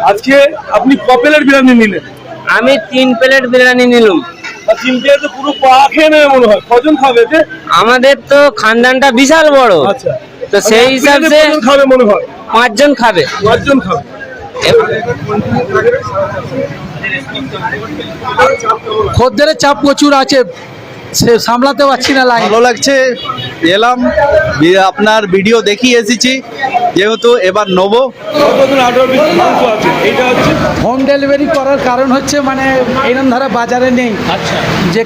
আজকে আপনি ক প্লেট বিরিয়ানি নিলেন? আমি 3 প্লেট বিরিয়ানি নিলাম। 3 প্লেট তো পুরো পা খেয়ে নেবে মনে হয়। কজন খাবে এতে? আমাদের তো খানদানটা বিশাল বড়। আচ্ছা, তো সেই হিসাবে কজন খাবে মনে হয়? 5 জন খাবে। 5 জন খাবে। খদ্দেরের চাপ প্রচুর আছে, সে সামলাতে পারছি না লাইন। ভালো লাগছে, এলাম আপনার ভিডিও দেখি এসেছি, যেহেতু এবার নেবো। কতদিন আঠারো পিস মাংস আছে? এইটা হচ্ছে হোম ডেলিভারি করার কারণ হচ্ছে মানে এইরকম ধারা বাজারে নেই। আচ্ছা, যে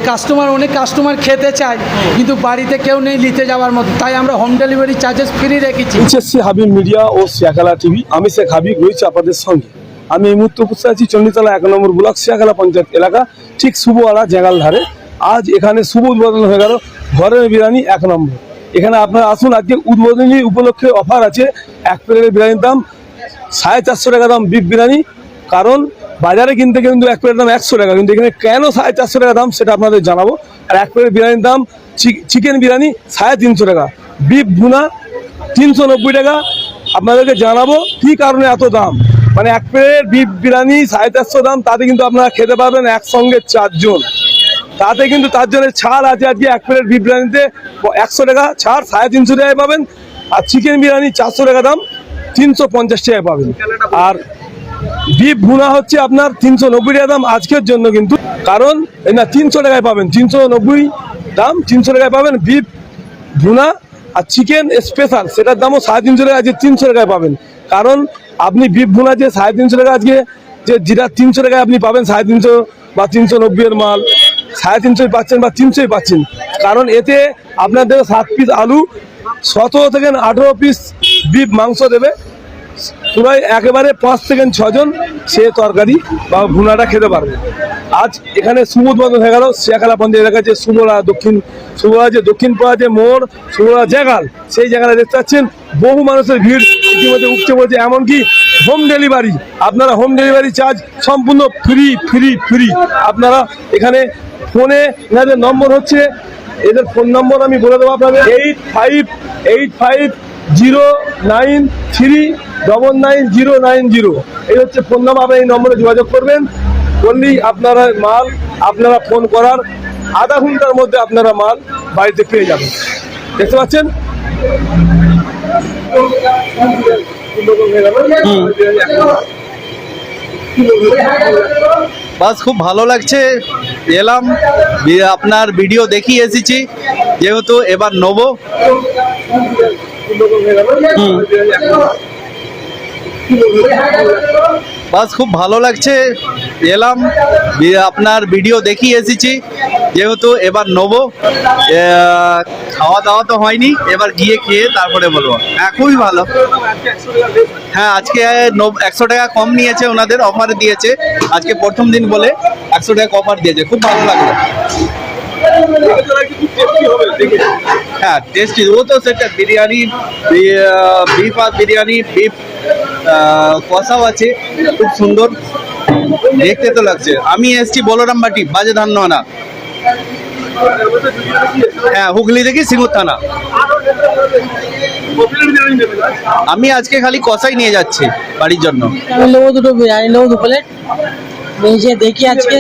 অনেক কাস্টমার খেতে চায় কিন্তু বাড়িতে কেউ নেই নিতে যাওয়ার মতো, তাই আমরা হোম ডেলিভারি চার্জেস ফ্রি রেখেছি। এইচএসসি হাবিব মিডিয়া ও শিয়াখালা টিভি, আমি শেখ হাবিব রয়েছি আপনাদের সঙ্গে। আমি এই মুহূর্তে উপস্থিত আছি চণ্ডীতলা 1 নম্বর ব্লক শিয়াখালা পঞ্চায়েত এলাকা, ঠিক শুভওয়ালা জাগাল ধারে। আজ এখানে শুভ উদ্বোধন হয়ে গেল ঘরের বিরিয়ানি 1 নম্বর। এখানে আপনারা আসুন, আজকে উদ্বোধনী উপলক্ষে অফার আছে। 1 প্লেটের বিরিয়ানির দাম 450 টাকা দাম বিফ বিরিয়ানি। কারণ বাজারে কিনতে কিন্তু 1 প্লেটের দাম 100 টাকা, কিন্তু এখানে কেন 450 টাকা দাম সেটা আপনাদের জানাবো। আর 1 প্লেটের বিরিয়ানির দাম চিকেন বিরিয়ানি 350 টাকা, বিফ ভুনা 390 টাকা। আপনাদেরকে জানাবো কি কারণে এত দাম। মানে 1 প্লেট বিফ বিরিয়ানি 450 দাম, তাতে কিন্তু আপনারা খেতে পারবেন একসঙ্গে 4 জন। তাতে কিন্তু 4 জনের ছাড় আছে। আজকে 1 প্লেট বিফ বিরিয়ানিতে 100 টাকা ছাড়, 350 টাকায় পাবেন। আর চিকেন বিরিয়ানি 400 টাকা দাম, 350 টাকায় পাবেন। আর বিফ ভুনা হচ্ছে আপনার 390 টাকা দাম আজকের জন্য, কিন্তু কারণ না 300 টাকায় পাবেন, 390 দাম 300 টাকায় পাবেন বিফ ভুনা। আর চিকেন স্পেশাল সেটার দামও 350 টাকা, আজকে 300 টাকায় পাবেন। কারণ আপনি বিফ ভুনা যে 350 টাকা, আজকে যে যেটা 300 টাকায় আপনি পাবেন 350 বা 390 এর মাল 350 পাচ্ছেন বা 300 পাচ্ছেন। কারণ এতে আপনাদের 7 পিস আলু, 17 থেকে 18 পিস বিফ মাংস দেবে। পুরাই একেবারে 5 থেকে 6 জন সে তরকারি বা ভুনাটা খেতে পারবে। আজ এখানে শুভ উদ্বোধন হয়ে গেল শিয়াখালা পঞ্চায়েত এলাকায়, যে শুভলা যে দক্ষিণ পাড়া যে মোড়, শুভলা জায়গাল, সেই জায়গাটা দেখতে পাচ্ছেন বহু মানুষের ভিড় ইতিমধ্যে উপচে পড়েছে। এমনকি হোম ডেলিভারি, আপনারা হোম ডেলিভারি চার্জ সম্পূর্ণ ফ্রি ফ্রি ফ্রি। আপনারা এখানে ফোনে, এনাদের নম্বর হচ্ছে, এদের ফোন নম্বর আমি বলে দেবো আপনাদের 8585093990। এই হচ্ছে ফোন নাম্বার। আপনারা এই নম্বরে যোগাযোগ করবেন, বললেই আপনারা ফোন করার আধা ঘন্টার মধ্যে আপনারা মাল বাড়িতে পেয়ে যাবেন। দেখতে পাচ্ছেন বাস খুব ভালো লাগছে, এলাম আপনার ভিডিও দেখি এসেছি, যেহেতু এবার নেবো। বাস খুব ভালো লাগছে, এলাম আপনার ভিডিও দেখি এসেছি, যেহেতু এবার নেবো। খাওয়া দাওয়া তো হয়নি, এবার গিয়ে খেয়ে তারপরে বলবো। হ্যাঁ, খুবই ভালো। হ্যাঁ, আজকে 100 টাকা কম নিয়েছে, ওনাদের অফার দিয়েছে। আজকে প্রথম দিন বলে 100 টাকা অফার দিয়েছে, খুব ভালো লাগলো। হ্যাঁ, টেস্টি। ও তো সেটা বিরিয়ানি, বিফ আর বিরিয়ানি, বিফ কষাও আছে, খুব সুন্দর দেখতে তো লাগছে। আমি এসছি বলরাম বাটি, বাজে ধান্যনা। হ্যাঁ, হুগলি থেকে সিঙ্গুর থানা। আমি আজকে খালি কষাই নিয়ে যাচ্ছি বাড়ির জন্য। আমি নেবো 2 বিরিয়ানি, নেবো 2 প্লেট। ভেজে দেখি আজকে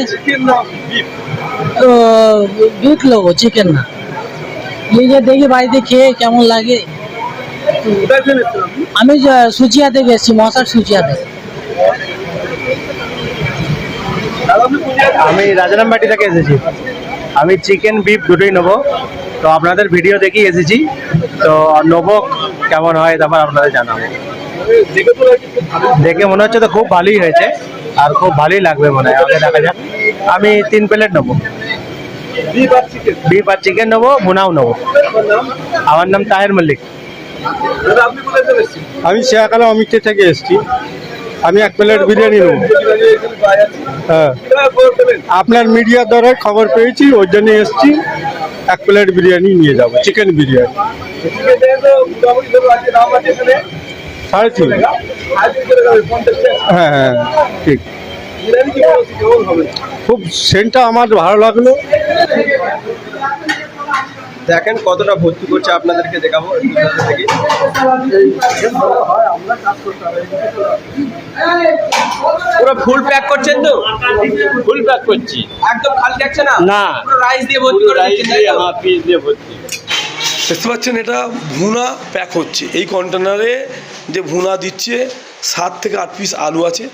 বিফ নেবো, চিকেন না। ভেজে দেখি বাড়িতে খেয়ে কেমন লাগে। আমি সুচিয়া থেকে এসেছি, মশার সুচিয়া থেকে। আমি রাজারামবাটি থেকে এসেছি। আমি চিকেন বিফ দুটোই নেবো। তো আপনাদের ভিডিও দেখেই এসেছি, তো নেবো, কেমন হয় তারপর আপনাদের জানাবো। দেখে মনে হচ্ছে তো খুব ভালোই হয়েছে, আর খুব ভালোই লাগবে মনে হয়। আগে দেখা যাক। আমি 3 প্লেট নেবো, বিফ আর চিকেন নেবো, ভুনাও নেবো। আমার নাম তাহের মল্লিক। আমি শিয়াখালা অমিত থেকে এসেছি। আমি 1 প্লেট বিরিয়ানি নেবো। হ্যাঁ, আপনার মিডিয়ার দ্বারা খবর পেয়েছি, ওই জন্য এসেছি। 1 প্লেট বিরিয়ানি নিয়ে যাবো, চিকেন বিরিয়ানি। 3.5। হ্যাঁ হ্যাঁ, ঠিক। খুব সেন্টটা আমার ভালো লাগলো। দেখেন কতটা ভর্তি করছে, আপনাদেরকে দেখাবো থেকে। পুরো ফুল প্যাক করছেন তো? ফুল প্যাক করছি, একদম খালি থাকছে না? না, রাইস দিয়ে ভর্তি করে দিচ্ছেন? হ্যাঁ, পিস দিয়ে ভর্তি। দেখতে পাচ্ছেন এটা ভুনা প্যাক হচ্ছে। এই কন্টেনারে যে ভুনা দিচ্ছে 7 থেকে 8 পিস আলু আছে,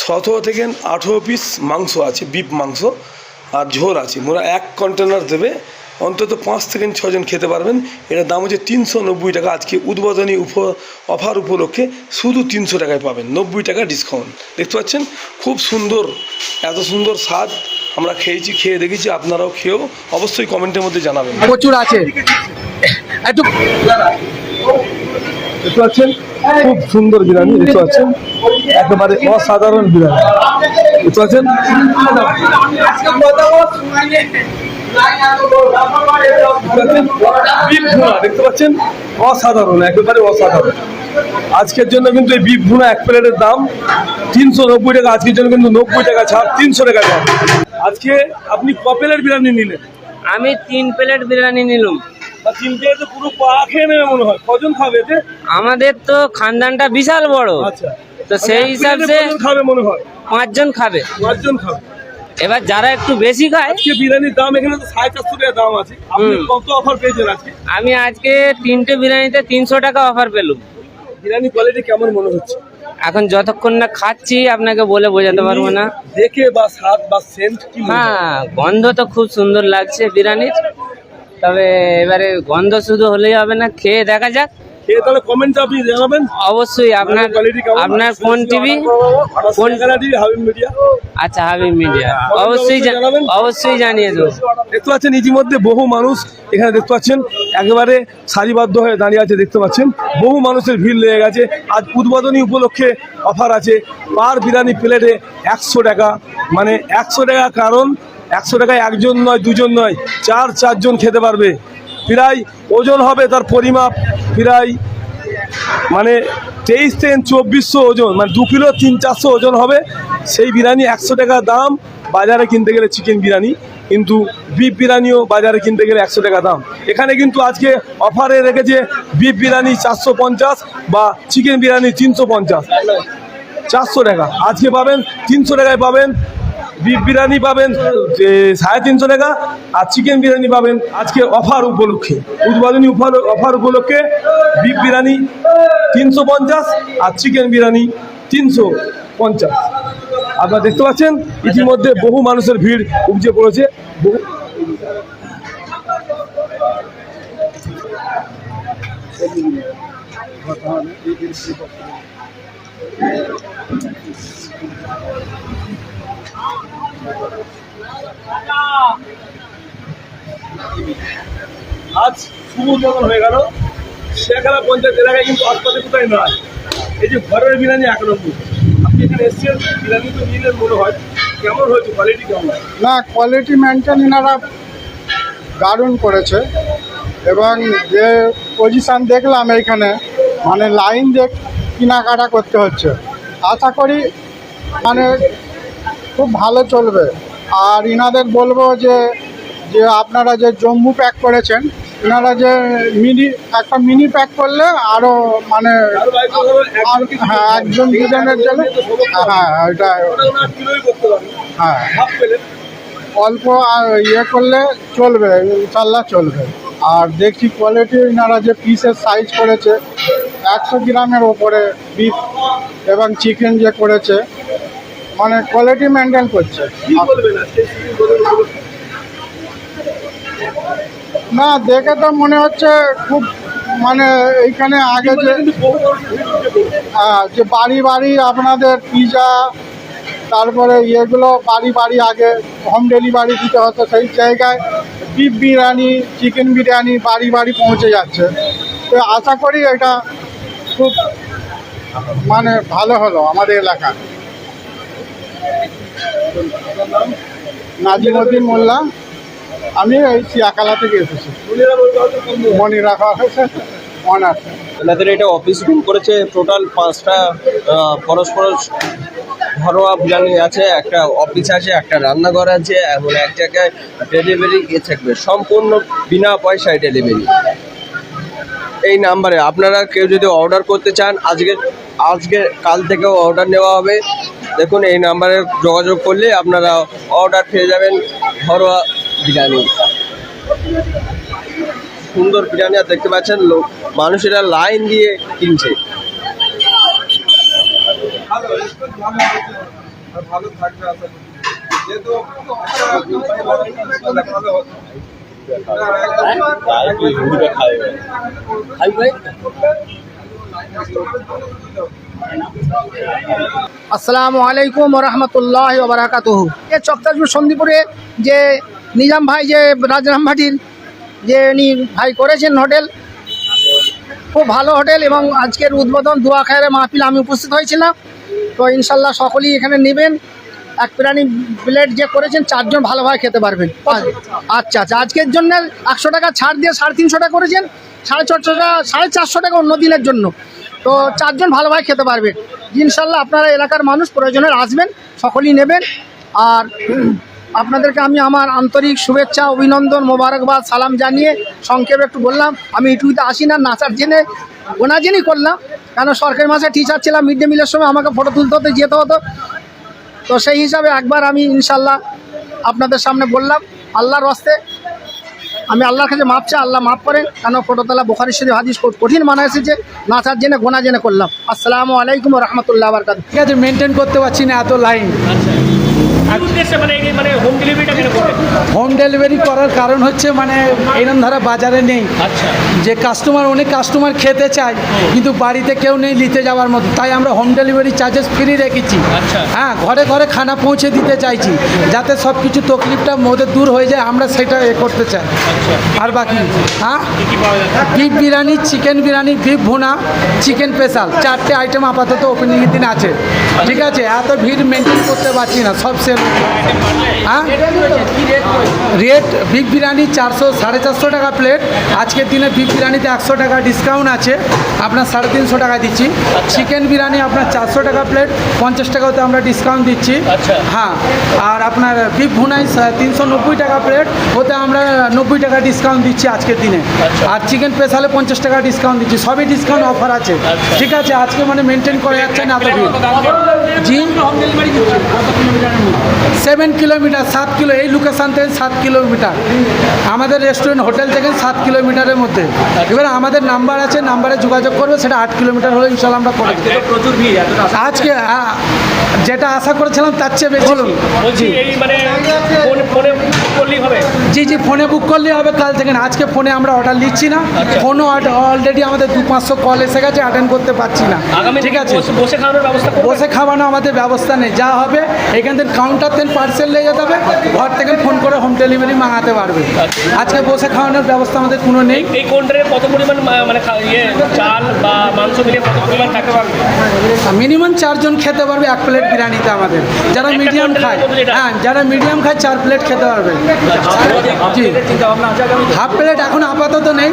17 থেকে 18 পিস মাংস আছে, বিফ মাংস, আর ঝোল আছে। মোরা এক কন্টেনার দেবে, অন্তত 5 থেকে 6 জন খেতে পারবেন। এটার দাম হচ্ছে 390 টাকা। আজকে উদ্বোধনী অফার উপলক্ষে শুধু 300 টাকায় পাবেন, 90 টাকা ডিসকাউন্ট। দেখতে পাচ্ছেন খুব সুন্দর, এত সুন্দর স্বাদ আমরা খেয়েছি, খেয়ে দেখেছি। আপনারাও খেয়েও অবশ্যই কমেন্টের মধ্যে জানাবেন। প্রচুর আছে একটু। দেখতে পাচ্ছেন খুব সুন্দর বিরিয়ানি, দেখতে পাচ্ছেন একেবারে অসাধারণ বিরিয়ানি, দেখতে পাচ্ছেন। বিফ ভুনা দেখতে পাচ্ছেন অসাধারণ, একেবারে অসাধারণ। আজকের জন্য কিন্তু এই বিফ ভুনা এক প্লেটের দাম 390 টাকা। আজকের জন্য কিন্তু 90 টাকা ছাড়, 300 টাকা দাম। আজকে আপনি ক প্লেট বিরিয়ানি নিলেন? আমি 3 প্লেট বিরিয়ানি নিলাম। 3 প্লেটে পুরো পা খেয়ে নেবে মনে হয়। কজন খাবে এতে? আমাদের তো খানদানটা বিশাল বড়, আচ্ছা, তো সেই হিসাবে কজন খাবে মনে হয়? 5 জন খাবে। 5 জন খাবে। এবার যারা একটু বেশি খায়, আজকে বিরিয়ানির দাম এখানে তো 450 টাকা দাম আছে। আপনি কত অফার পেয়েছেন আজকে? আমি আজকে 3টে বিরিয়ানিতে 300 টাকা অফার পেলাম। বিরিয়ানি কোয়ালিটি কেমন মনে হচ্ছে? এখন যতক্ষণ না খাচ্ছি আপনাকে বলে বোঝাতে পারবো না। দেখে বা স্বাদ বা সেন্ট কি মনে হয়? হ্যাঁ, গন্ধ তো খুব সুন্দর লাগছে বিরিয়ানির। তবে এবারে গন্ধ শুধু হলেই হবে না, খেয়ে দেখা যাক। খেয়ে তাহলে কমেন্টে আপনি জানাবেন অবশ্যই। আপনার কোন টিভি? কোন টিভি? হাবিব মিডিয়া। আচ্ছা, হাবিব মিডিয়া। অবশ্যই জানিয়ে দেবো। দেখতে পাচ্ছেন ইতিমধ্যে বহু মানুষ এখানে দেখতে পাচ্ছেন একেবারে সারিবদ্ধ হয়ে দাঁড়িয়ে আছে। দেখতে পাচ্ছেন বহু মানুষের ভিড় লেগে গেছে। আজ উদ্বোধনী উপলক্ষে অফার আছে। পার বিরিয়ানি প্লেটে 100 টাকা, মানে 100 টাকা। কারণ 100 টাকায় একজন নয়, দুজন নয়, 4 জন খেতে পারবে। প্রায় ওজন হবে তার পরিমাপ প্রায় মানে 23 থেকে 2400 ওজন, মানে 2 কিলো 300-400 ওজন হবে। সেই বিরিয়ানি 100 টাকা দাম। বাজারে কিনতে গেলে চিকেন বিরিয়ানি, কিন্তু বিফ বিরিয়ানিও বাজারে কিনতে গেলে 100 টাকা দাম। এখানে কিন্তু আজকে অফারে রেখেছে বিফ বিরিয়ানি 450 বা চিকেন বিরিয়ানি 350, 400 টাকা। আজকে পাবেন 300 টাকায় পাবেন। বিফ বিরিয়ানি পাবেন 350 টাকা, আর চিকেন বিরিয়ানি পাবেন আজকে অফার উপলক্ষে, উদ্বোধনী অফার উপলক্ষে বিফ বিরিয়ানি 350 আর চিকেন বিরিয়ানি 350। আপনারা দেখতে পাচ্ছেন ইতিমধ্যে বহু মানুষের ভিড় উপচে পড়েছে। আজ শুভ উদ্বোধন হয়ে গেল শেখালা পঞ্চায়েত এলাকায়, কিন্তু আশপাশে কোথায় নয়। এই যে ঘরের বিরিয়ানি 1 নম্বর। আপনি এখানে এসেছেন, বিরিয়ানি তো নিলেন মনে হয়, কেমন হয়েছে? কোয়ালিটি কেমন? না, কোয়ালিটি মেনটেন এনারা দারুণ করেছে। এবং যে পজিশান দেখলাম এইখানে, মানে লাইন দিয়ে কেনাকাটা করতে হচ্ছে। আশা করি মানে খুব ভালো চলবে। আর ইনাদের বলবো যে যে আপনারা যে জম্বু প্যাক করেছেন, এনারা যে একটা মিনি প্যাক করলে আরও মানে হ্যাঁ, 1-2 জনের জন্য হ্যাঁ এটা হ্যাঁ অল্প ইয়ে করলে চলবে, ইনশাল্লাহ চলবে। আর দেখছি কোয়ালিটি এনারা যে পিসের সাইজ করেছে 100 গ্রামের ওপরে বিফ এবং চিকেন যে করেছে, মানে কোয়ালিটি মেনটেন করছে। না, দেখে তো মনে হচ্ছে খুব মানে এইখানে আগে যে বাড়ি বাড়ি আপনাদের পিজা, তারপরে ইয়েগুলো বাড়ি বাড়ি আগে হোম ডেলিভারি দিতে হতো, সেই জায়গায় বিফ বিরিয়ানি, চিকেন বিরিয়ানি বাড়ি বাড়ি পৌঁছে যাচ্ছে। তো আশা করি এটা খুব মানে ভালো হলো আমাদের এলাকায়। নাজিমউদ্দিন মোল্লা, আমি এই চিয়াকালা থেকে এসেছি। মনে রাখা হয়েছে, মনে আছে। এনাদের এটা অফিস রুম করেছে। টোটাল 5টা পরস্পর ঘরোয়া বিরিয়ানি আছে, একটা অফিস আছে, একটা রান্নাঘর আছে, এমন এক জায়গায় ডেলিভারি থাকবে, সম্পূর্ণ বিনা পয়সায় ডেলিভারি। এই নাম্বারে আপনারা কেউ যদি অর্ডার করতে চান, আজকে কাল থেকেও অর্ডার নেওয়া হবে। দেখুন এই নাম্বারে যোগাযোগ করলে আপনারা অর্ডার পেয়ে যাবেন ঘরোয়া বিরিয়ানি। সুন্দর বিরিয়ানি, আর দেখতে পাচ্ছেন মানুষেরা লাইন দিয়ে কিনছে। আসসালামু আলাইকুম রহমতুল্লাহ বারাকাতুহু। এ চকতাজপুর সন্দীপুরে যে নিজাম ভাই যে রাজরামভাটির যে উনি ভাই করেছেন হোটেল, খুব ভালো হোটেল, এবং আজকের উদ্বোধন দোয়া খায়ের মাহফিল আমি উপস্থিত হয়েছিলাম। তো ইনশাল্লাহ সকলেই এখানে নেবেন। এক বিরিয়ানি প্লেট যে করেছেন 4 জন ভালোভাবে খেতে পারবেন। আচ্ছা আচ্ছা, আজকের জন্য 100 টাকা ছাড় দিয়ে 350 টাকা করেছেন, 450 টাকা 450 টাকা অন্য দিনের জন্য। তো 4 জন ভালোভাবে খেতে পারবেন ইনশাল্লাহ। আপনারা এলাকার মানুষ প্রয়োজনে আসবেন, সকলেই নেবেন। আর আপনাদেরকে আমি আমার আন্তরিক শুভেচ্ছা, অভিনন্দন, মোবারকবাদ, সালাম জানিয়ে সংক্ষেপে একটু বললাম। আমি ইউটিউবে আসি না, নাচার জেনে ওনা জেনেই করলাম, কেন সরকারি মাসে টিচার ছিলাম, মিড ডে মিলের সময় আমাকে ফটো তুলতে হতে যেতে হতো। তো সেই হিসাবে একবার আমি ইনশাল্লাহ আপনাদের সামনে বললাম। আল্লাহর হস্তে আমি আল্লাহর কাছে মাপ চাই, আল্লাহ মাফ করেন, কেন ফটোতলা বুখারী শরীফ হাদিস কঠিন মানা এসেছে, নাচার জেনে গোনা জেনে করলাম। আসসালামু আলাইকুম রহমতুল্লাহ বারকাতুহু। ঠিক আছে, মেনটেন করতে পারছি না এত লাইন। হোম ডেলিভারি করার কারণ হচ্ছে মানে এরকম ধারা বাজারে নেই, যে অনেক কাস্টমার খেতে চায় কিন্তু বাড়িতে কেউ নেই নিতে যাওয়ার মতো, তাই আমরা হোম ডেলিভারি চার্জেস ফ্রি রেখেছি। হ্যাঁ, ঘরে ঘরে খানা পৌঁছে দিতে চাইছি, যাতে সব কিছু তকলিফটা মোদের দূর হয়ে যায়, আমরা সেটা করতে চাই। আর বাকি হ্যাঁ, beef biryani, chicken biryani, beef ভুনা, চিকেন স্পেশাল, 4টে আইটেম আপাতত ওপেনিংয়ের দিন আছে। ঠিক আছে, এত ভিড় মেনটেন করতে পারছি না, সব সেল। হ্যাঁ, রেট বিফ বিরিয়ানি 400-450 টাকা প্লেট। আজকের দিনে বিফ বিরিয়ানিতে 100 টাকা ডিসকাউন্ট আছে, আপনার 350 টাকা দিচ্ছি। চিকেন বিরিয়ানি আপনার 400 টাকা প্লেট, 50 টাকাতে আমরা ডিসকাউন্ট দিচ্ছি। হ্যাঁ, আর আপনার বিফ ভুনাই 390 টাকা প্লেট, ওতে আমরা 90 টাকা ডিসকাউন্ট দিচ্ছি আজকের দিনে। আর চিকেন স্পেশালে 50 টাকা ডিসকাউন্ট দিচ্ছি, সবই ডিসকাউন্ট অফার আছে। ঠিক আছে, আজকে মানে মেনটেন করা যাচ্ছে না এত ভিড়। জি, 7 কিলোমিটার, 7 কিলো, এই লোকেশান থেকে 7 কিলোমিটার। আমাদের রেস্টুরেন্ট হোটেল থেকে 7 কিলোমিটারের মধ্যে। এবার আমাদের নাম্বার আছে, নাম্বারে যোগাযোগ করবে, সেটা 8 কিলোমিটার হলে ইনশাল্লাহ আমরা করে দেব। প্রচুর ভিড় আজকে যেটা আশা করেছিলাম তার চেয়ে বেশি। জি জি, ফোনে বুক করলেই হবে কাল থেকে। আজকে ফোনে আমরা অর্ডার নিচ্ছি না, ফোনও অলরেডি আমাদের 200-500 কল এসে গেছে, অ্যাটেন্ড করতে পারছি না। ঠিক আছে, বসে খাওয়ানো আমাদের ব্যবস্থা নেই, যা হবে এখান থেকে কাউন্টার থেকে পার্সেল নিয়ে যেতে হবে, ঘর থেকে ফোন করে হোম ডেলিভারি মাঙাতে পারবে। আজকে বসে খাওয়ানোর ব্যবস্থা আমাদের কোনো নেই। এই কাউন্টারে কত পরিমাণ মানে চাল বা মাংস মিলে কত পরিমাণ থাকতে পারবে? মিনিমাম 4 জন খেতে পারবে এক প্লেট বিরিয়ানিতে আমাদের। যারা মিডিয়াম খায়, হ্যাঁ, যারা মিডিয়াম খায় 4 প্লেট খেতে পারবে। জি, হাফ প্লেট এখন আপাতত নেই,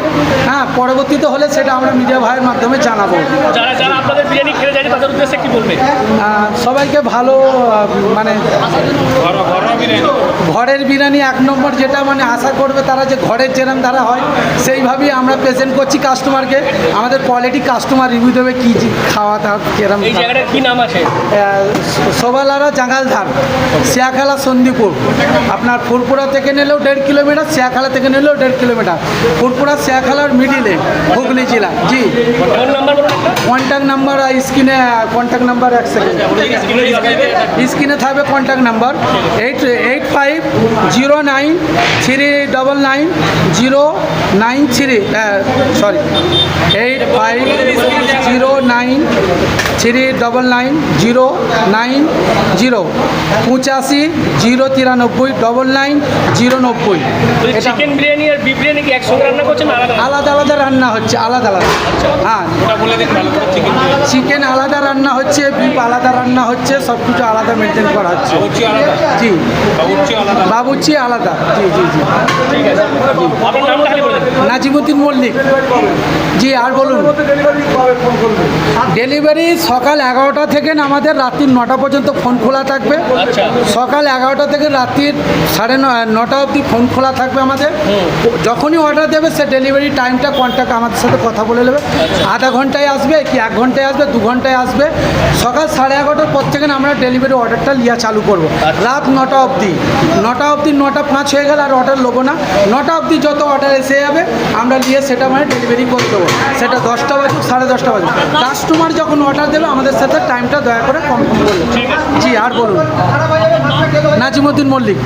হ্যাঁ, পরবর্তীতে হলে সেটা আমরা মিডিয়া ভাইয়ের মাধ্যমে জানাবো। যারা আপনাদের বিরিয়ানি খেতে যায় তাদের উদ্দেশ্যে কি বলবে? সবাইকে ভালো, মানে ঘরের বিরিয়ানি 1 নম্বর, যেটা মানে আশা করবে তারা, যে ঘরের যেরকম তারা হয় সেইভাবেই আমরা প্রেজেন্ট করছি কাস্টমারকে। আমাদের কোয়ালিটি কাস্টমার রিভিউ দেবে কি খাওয়া দাওয়া কিরকম। এই জায়গাটার কি নাম আছে? সোবালারা জাঙ্গালধার, শিয়াখালা সন্দীপুর। আপনার ফুরপুরা থেকে নিলেও 1.5 কিলোমিটার, শিয়াখালা থেকে নিলেও 1.5 কিলোমিটার। ফুরপুরা শিয়াখালার মিডিলে, হুগলি জেলা। জি, কন্ট্যাক্ট নাম্বার স্ক্রিনে, কন্ট্যাক্ট নাম্বার 1 সেকেন্ড স্ক্রিনে থাকবে। Contact number 8509399093, sorry 8509399090, 85-093-99-090। Chicken biryani আর বিফ বিরিয়ানি কি একসঙ্গে রান্না করছেন? আলাদা আলাদা রান্না হচ্ছে, আলাদা আলাদা। হ্যাঁ, চিকেন আলাদা রান্না হচ্ছে, বিফ আলাদা রান্না হচ্ছে, সব কিছু আলাদা মেনটেন করা হচ্ছে। জি, বাবুর্চি আলাদা। জি জি জি, নাজিমুদ্দিন মল্লিক। জি, আর বলুন। ডেলিভারি সকাল 11টা থেকে আমাদের রাত্রি 9টা পর্যন্ত ফোন খোলা থাকবে। সকাল 11টা থেকে রাত্রির 9:30 অবধি ফোন খোলা থাকবে আমাদের। যখনই অর্ডার দেবে সে ডেলিভারি টাইমটা কন্ট্যাক্ট আমাদের সাথে কথা বলে নেবে, আধা ঘন্টায় আসবে কি 1 ঘন্টায় আসবে 2 ঘন্টায় আসবে। সকাল 11:30টার পর থেকে আমরা ডেলিভারি অর্ডারটা লিয়া চালু করব রাত 9টা অবধি। 9টা অবধি 9:05 হয়ে গেলে আর অর্ডার নেবো না। 9টা অবধি যত অর্ডার এসে যাবে আমরা নিয়ে সেটা মানে ডেলিভারি করে দেবো, সেটা 10টা বাজুক 10:30 বাজুক। কাস্টমার যখন অর্ডার দেবে আমাদের সাথে টাইমটা দয়া করে কনফার্ম করবে। জি আর বলুন। নাজিমুদ্দিন মল্লিক।